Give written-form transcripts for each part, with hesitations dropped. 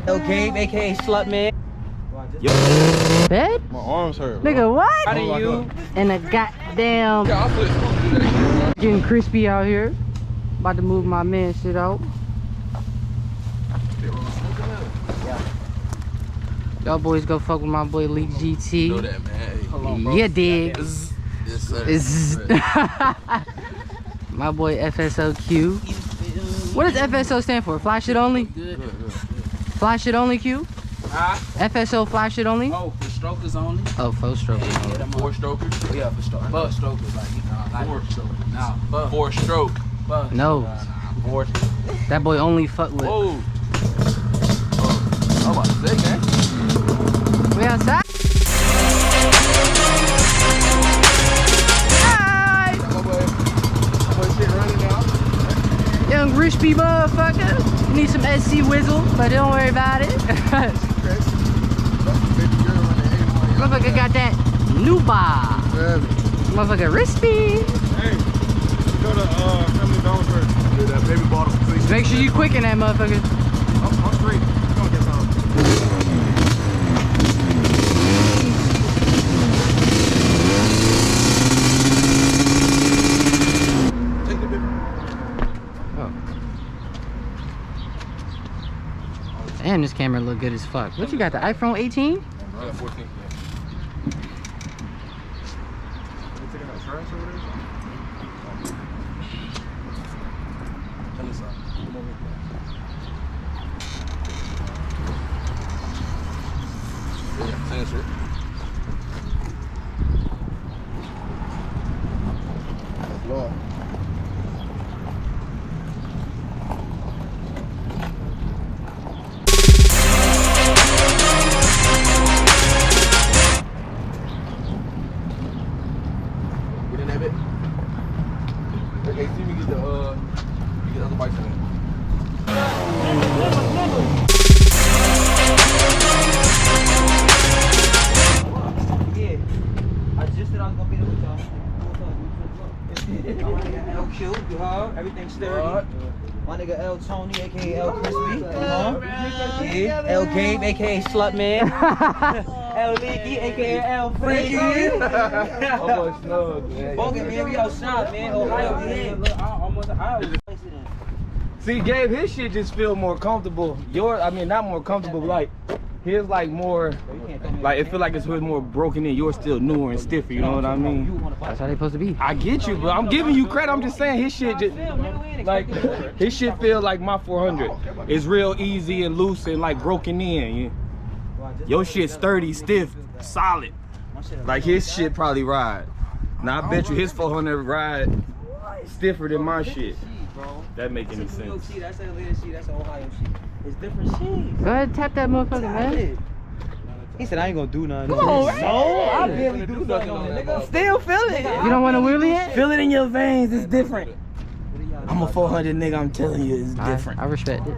Okay, aka Slut Man. Bed? My arms hurt. Nigga, what? How do you? And a goddamn getting crispy out here. About to move my man shit out. Y'all boys go fuck with my boy Leak GT. Know that, man. Yeah, dig. Yes, sir. My boy FSOQ. What does FSO stand for? Fly shit only? Fly shit only, Q? FSO fly shit only? Oh, for strokers only? Oh, four strokers. Four strokers? Yeah, for strokers. Bug strokers, like, you know, like. Four strokers. Nah, bug. Four stroke. Bug. No. Four. That boy only fuck with. Whoa. I'm about to say, man. We outside? Young Rishby motherfucker. Need some SC Whizzle, but don't worry about it. Motherfucker got that new bar. Motherfucker Rispy. Hey, you go to Family Dollar first. Yeah, that baby bottle. Please. Make sure you quick in that motherfucker. I'm straight. I'm gonna get some. Take the baby. Damn, this camera look good as fuck. What you got, the iPhone 18? Yeah, 14. Yeah. You taking out trash over there? Turn this out. Come over here. Yeah, turn this shit. Lord. Get in that bit. Okay, see me get the other bikes in there. Yeah. I just said I was gonna be there with y'all. My nigga L Q, you heard? Everything sturdy. My nigga L Tony, aka L Crispy. Yeah. L Gabe, aka Slut Man. L Leaky, aka L Freaky. Almost snowed, man. Bogan, man, we outside, man. Ohio, man. Almost an hour. See, Gabe, his shit just feel more comfortable. Yours, I mean, not more comfortable, but like, his like more, like, it feel like it's more broken in. Yours still newer and stiffer, you know what I mean? That's how they supposed to be. I get you, but I'm giving you credit. I'm just saying his shit just, like, his shit feel like my 400. It's real easy and loose and like broken in. Your shit sturdy, stiff, solid. Like his shit probably ride. Now I bet you his 400 ride stiffer than my shit. That make any sense. That's Atlanta sheet, that's Ohio sheet. It's different sheets. Go ahead, tap that motherfucker, man. He said I ain't gonna do nothing. Come on, man. No, I barely do nothing on it, nigga. Still feel it. You don't want to wheelie it? Feel it in your veins, it's different. I'm a 400 nigga, I'm telling you, it's different. I respect it.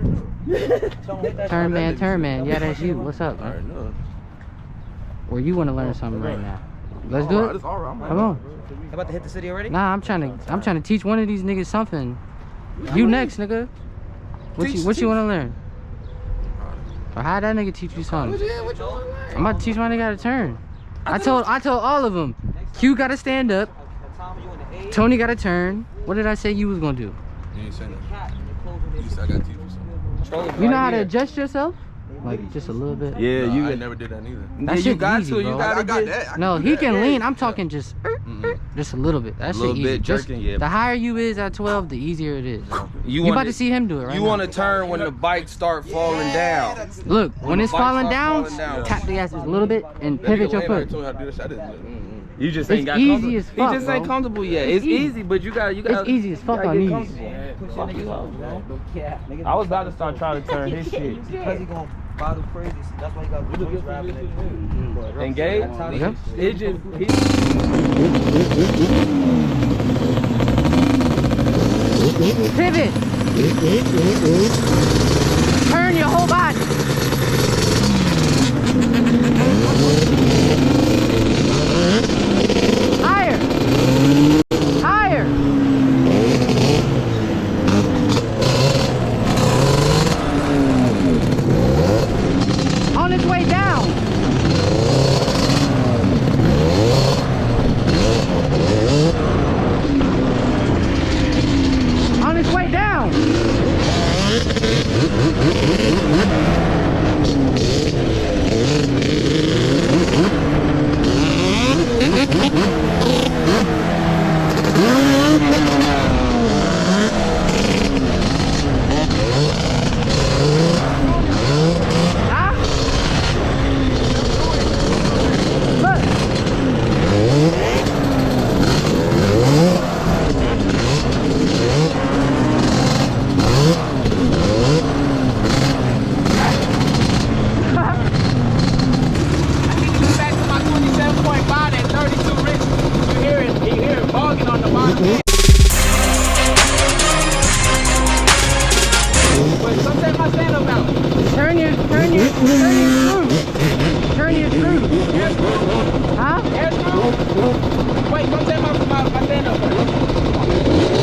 Turn man. Yeah, that's you. What's up, man? Or you want to learn something right now? Let's do it. Come on. About to hit the city already? Nah, I'm trying to teach one of these niggas something. You next, nigga. What you want to learn? Or how that nigga teach you something? I'm about to teach my nigga how to turn. I told all of them. Q gotta stand up. Tony gotta turn. What did I say you was gonna do? You ain't saying that. You said I got teeth or something. You know how to adjust yourself? Like just a little bit. Yeah, I never did that neither. That you shit got easy, to. bro. You gotta I got get. that. No, he can lean. I'm talking just a little bit. That shit Little easy. bit Just- jerking, yeah. The higher you is at 12, the easier it is. You wanna- about to see him do it right You now. want to turn when the bike start falling down. Look, when the it's bike falling start down, falling down. tap the gas just a little bit and pivot your foot. You just It's ain't got easy comfortable. as fuck, He just ain't bro. comfortable yet. It's It's easy. easy, but you gotta. It's easy as fuck gotta on get these. comfortable. Push your niggas off, bro. I was about to start trying to turn his shit. Because he gonna bottle crazy. That's why he got voice rapping and And Gabe, Yep. it just. Pivot. Turn your whole body. Higher. Higher. Turn your screw. Huh? Wait, come take my stand up first.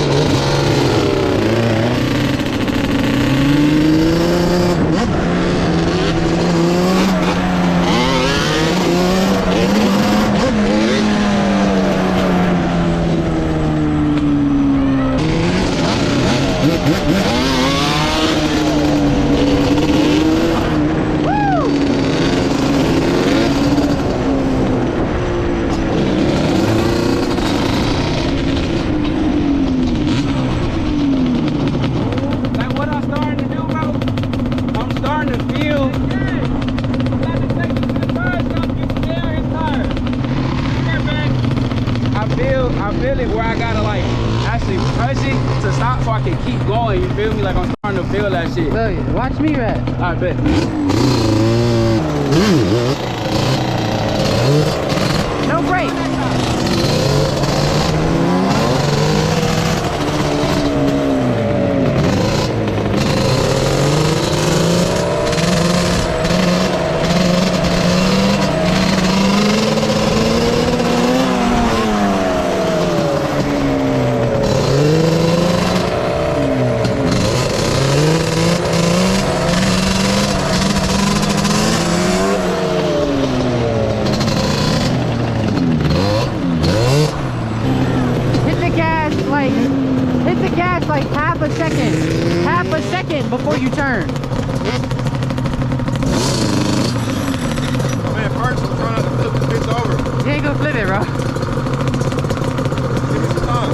I feel it where I gotta like actually push it to stop so I can keep going. You feel me? Like I'm starting to feel that shit. Feel you. Watch me rap. I bet. No break. Like half a second before you turn. Man, first I'm trying to flip the bitch over. You ain't gonna flip it, bro. Give me some time.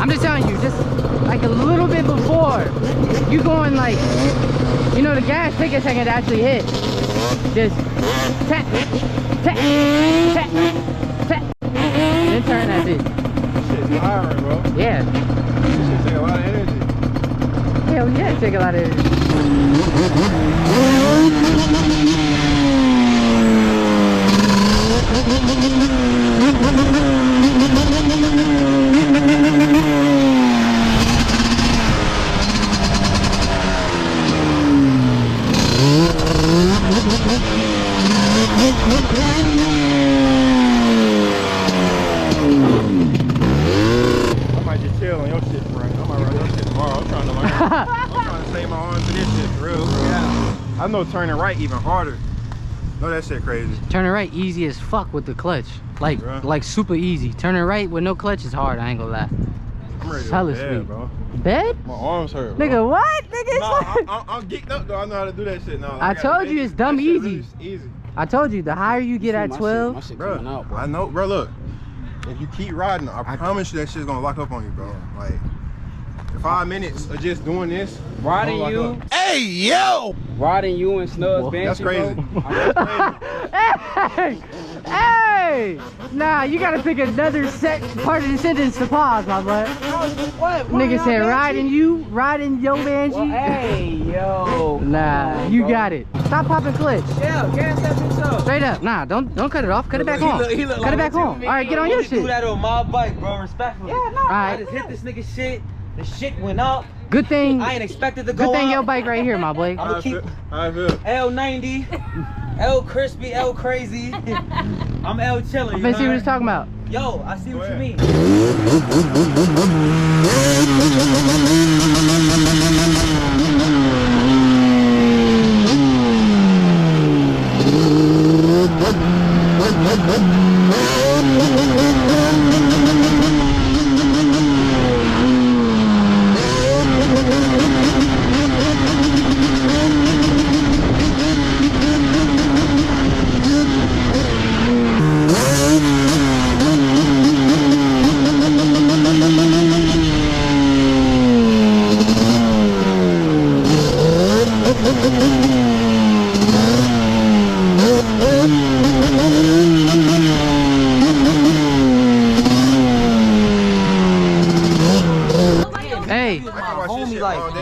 I'm just telling you, just like a little bit before you going like, you know, the gas take a second to actually hit. Just tap, tap, tap, tap, then turn that bitch. Shit's firing, bro. Yeah. This shit take a lot of energy. Hell yeah, it take a lot of energy. I might just chill on your shit, bro. I might run your shit tomorrow. I'm trying to learn. I'm trying to save my arms to this shit for real. Yeah. I know turning right even harder. No, that shit crazy. Turning right easy as fuck with the clutch. Like super easy. Turning right with no clutch is hard, I ain't gonna lie. I'm ready to Hella bed, sweet. bro. Bed? My arms hurt, bro. Nigga, what? Nigga, Nah, I'm geeked up though. I know how to do that shit now. I told you it's dumb easy. Really easy. I told you, the higher you get at 12. My shit Bro, coming out, bro. I know, bro. Look, if you keep riding, I promise you that shit's gonna lock up on you, bro. Like 5 minutes of just doing this. Riding gonna you. lock up. Hey yo! Riding you and Snubs benching, That's crazy. bro. That's crazy. Hey! Nah, you gotta pick another part of the sentence to pause, my boy. What? Nigga said riding your Banshee. Well, hey, yo. Nah, you got it. Stop popping clutch. Yeah, gas that bitch up. Straight up. Nah, don't cut it off. Cut it back on. He look Cut like it back that on. too. All right, get on your Do shit. that on my bike, bro. Respectfully. Yeah, no. All I right. just hit this nigga shit. The shit went up. Good thing. I ain't expected to go Good thing up. your bike right here, my boy. I'ma keep How I feel? L90, L crispy, L crazy. I'm L chilling. Let's see what he's talking about. Yo, I see what you mean. Hey,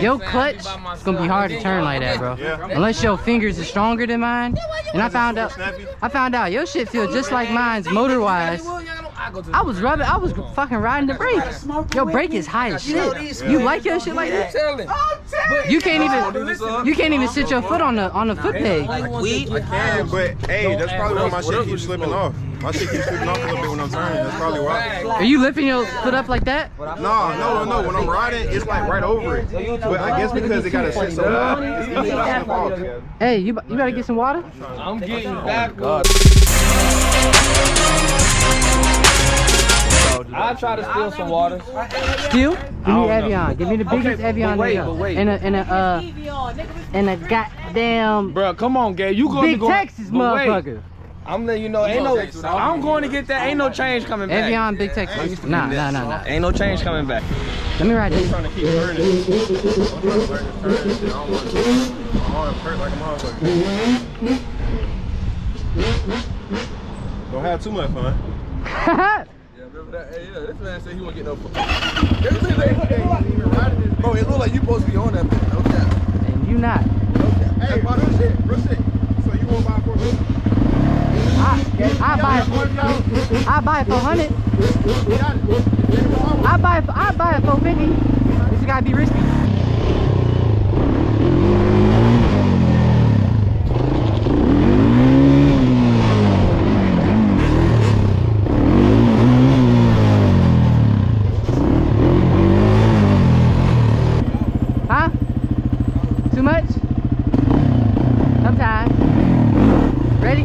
your clutch is gonna be hard to turn like that, bro. Yeah. Unless your fingers are stronger than mine. And I found out your shit feel just like mine's motor wise. I was fucking riding the brake. Your brake is high as shit. You like your shit like that? You can't even sit your foot on the foot peg. I can, but hey, that's probably why my shit keeps slipping off. My shit keeps slipping off a little bit when I'm turning. That's probably why. Are you lifting your foot up like that? No. When I'm riding, it's like right over it. But I guess because it got to sit so high, it's easy to slip off. Hey, you better get some water. I'm getting back. I try to steal some water. Steal? Give me Evian. Give me the biggest Evian in a goddamn. Bro, come on, Gabe. You gonna Big Texas motherfucker. I'm letting you know, I'm going to get that. Ain't no change coming back. Evian, Big Texas. Nah. Ain't no change coming back. Let me ride this. I'm trying to keep turning. I'm trying to turn this shit. I don't want to my arm hurt like a motherfucker. Don't have too much fun. Yeah, this man said he won't get no fun. Bro, it look like you supposed to be on that bitch. Okay. And you not. Hey, real shit. So you won't buy it for me? I buy it for 100. I buy it for 50. This gotta be risky. Huh? Too much? Sometimes. Ready?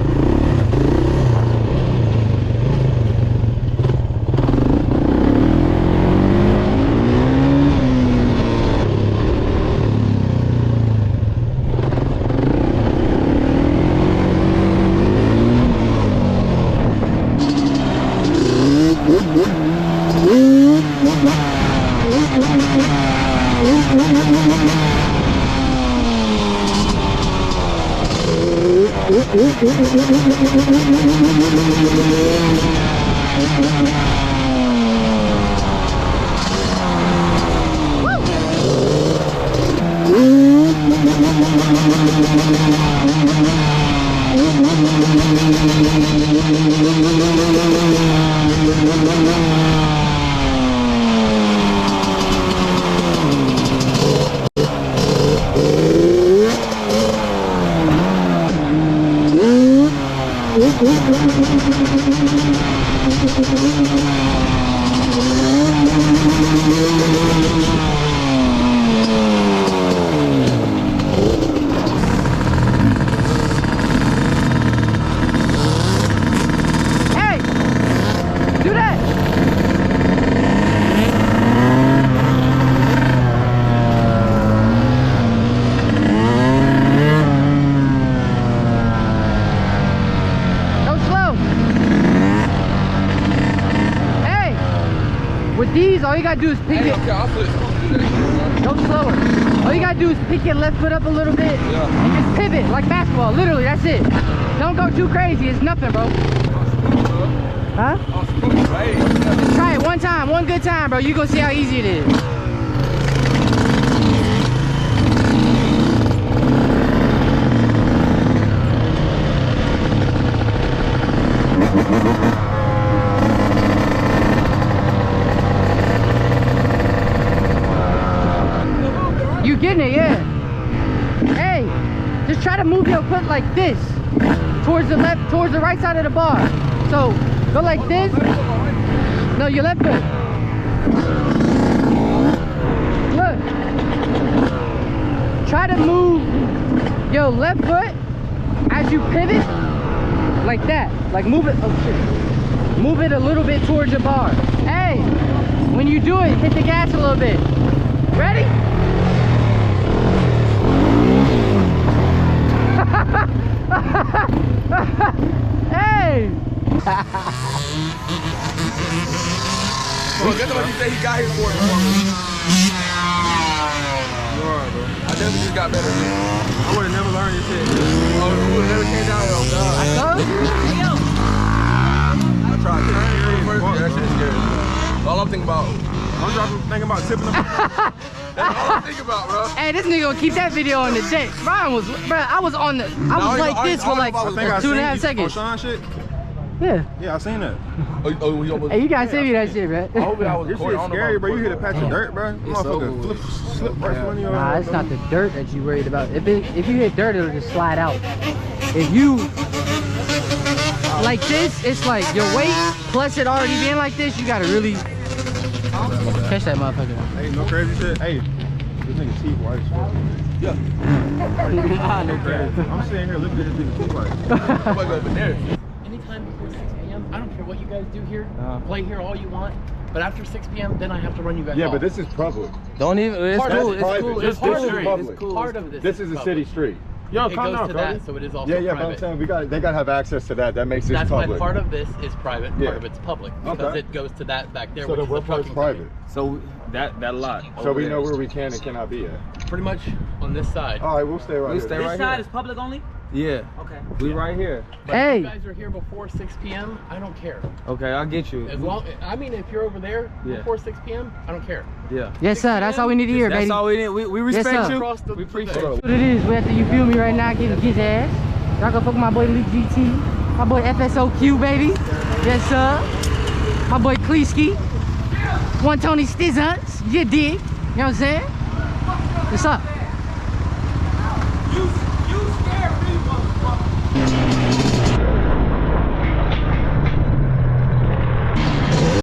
All you gotta do is pick it. Go slower. All you gotta do is pick your left foot up a little bit and just pivot like basketball. Literally, that's it. Don't go too crazy. It's nothing, bro. Huh? Just try it one time, one good time, bro. You gonna see how easy it is. You getting it, yeah. Hey, just try to move your foot like this towards the left, towards the right side of the bar. So go like this. No, your left foot. Look. Try to move your left foot as you pivot like that. Like move it. Oh shit. Move it a little bit towards the bar. Hey, when you do it, hit the gas a little bit. Ready? Hey! Bro, guess what you say he got his for it, bro. You are, bro. I definitely just got better. I would have never learned this shit. Oh, we would never came down here, oh God. I tried to first. Yeah, that shit's scary. All I'm thinking about. I'm thinking about tipping them. That's all I'm thinking about, bro. Hey, this nigga gonna keep that video on the jet. Ryan was, bro, I was like this for like 2.5 seconds. Sean shit? Yeah. Yeah, I seen that. Oh, we almost. Hey, you gotta send me that shit, man. Hopefully I was This recording. shit's I don't know if I scary, was bro. You hit a recording. patch of dirt, bro. Motherfucker slip right on you. Nah, it's not the dirt that you worried about. If you hit dirt, it'll just slide out. If you like this, it's like your weight plus it already being like this. You gotta really catch that motherfucker. Hey, no crazy shit. Hey, this nigga teeth white as fuck. No crazy. I'm sitting here looking at this nigga teeth white. I'm gonna go over there. Anytime before 6 p.m., I don't care what you guys do here. Play here all you want. But after 6 p.m., then I have to run you guys Yeah, off. but this is public. Don't even. It's Part cool. of It's private. cool. This It's cool. is public. It's cool. part of this. This is a public. city street. Yo, It calm goes down, to Cody. that, so it is also Yeah, but I'm private. saying they gotta have access to that. That makes this That's public. why part of this is private, Yeah. part of it's public. Because Okay. it goes to that back there, So which then is what the part's trucking private? So that lot. So over we there. know where we can and cannot be at. company. Pretty much on this side. All right, we'll stay right We here. stay This right side here. is public only. Yeah, Okay. we right here. But Hey. if you guys are here before 6 p.m., I don't care. Okay, I'll get you. As long, I mean, if you're over there Yeah. before 6 p.m., I don't care. Yeah. Yes, sir. That's all we need to hear, That's baby. all we need. We respect Yes, sir. you. Across the- We appreciate the- you. What it is, we have to, you feel me right now, getting his ass. Y'all gonna fuck with my boy Leak GT, my boy FSOQ, baby. Yes, sir. My boy Kleeski. One Tony Stizzants, you dig? You know what I'm saying? What's up?